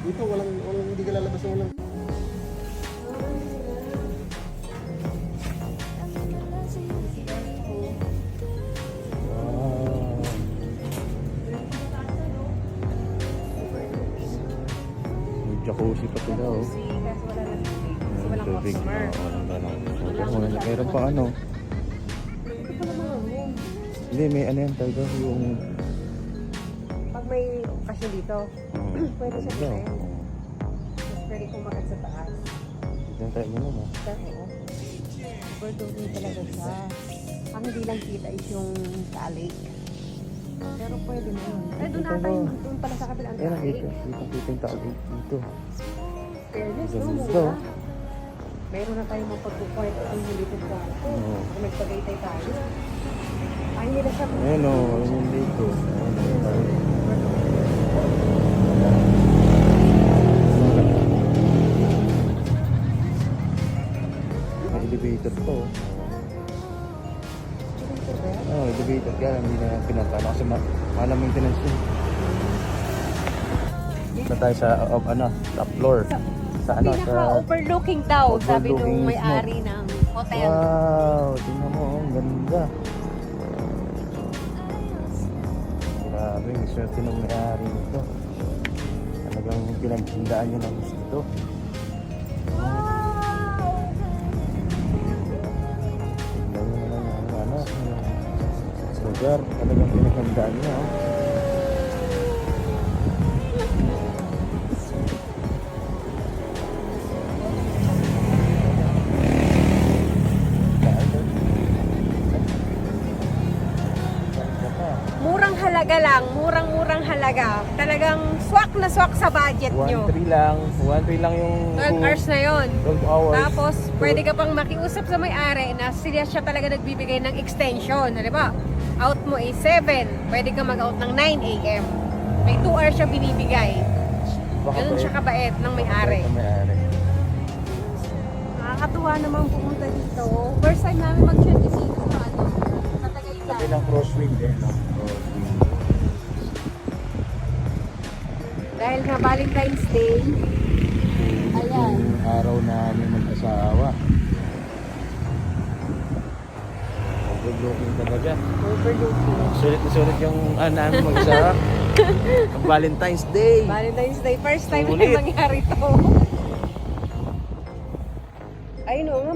Dito walang hindi ka lalabas ng walang. May jacuzzi pa sila oh. Kasi wala lang tubig. Kasi walang Tubig. customer. Walang ganun. Meron pa ano. Ito pa naman ang room. Hindi, may ano yan tayo yung... Pag may okasyon dito, pwede siya Ganda, rin. oh. Mas pwede kumakat sa taas. Diyan tayo muna no? Pero, overdosing talaga siya. Ang hindi lang kita is yung talik. Pero pwede na yun. Eh, doon ata yung, doon pala sa kabilang Ayan, talik. kita yung tao dito. Fairness, no? Ganda. Mura. Meron na tayong mapagkukwait at unlimited kwarto. Oo. Kung nagpagaytay tayo. Ay, nila siya. Ayan o, ayun yung dito. Ayan tayo. May elevator to. Elevator kaya hindi na pinapano kasi mahal ang maintenance yun. Na tayo sa top floor. Sa ano, sa... Pinaka-overlooking daw, sabi Overlooking nung may-ari ng hotel. Wow, tingnan mo, ang ganda. Grabe, swerte ng may-ari nito. Talagang pinagtindaan niya ng gusto. Tingnan mo naman yung ano, yung lugar. Talagang pinagtindaan niya. Oh. Murang halaga lang, murang-murang halaga. Talagang swak na swak sa budget nyo. 1-3 lang. 1-3 lang yung... 12 hours na yon. 12 hours. Tapos, pwede ka pang makiusap sa may-ari na siya talaga nagbibigay ng extension. Halimbawa, out mo is 7. Pwede ka mag-out ng 9 a.m. May 2 hours siya binibigay. Ganun siya kabait ng may-ari. Nakakatuwa naman pumunta dito. First time namin mag-share dito sa ano, sa Tagaytay. Sabi ng crosswind eh, no? Crosswind. Dahil nga Valentine's Day, ayan. Yung araw na may mag-asawa. Overlooking talaga. Overlooking. Sulit na sulit yung namin mag-asawa. Ang Valentine's Day. Valentine's Day, first time Sulit. na nangyari to. Ayun o nga,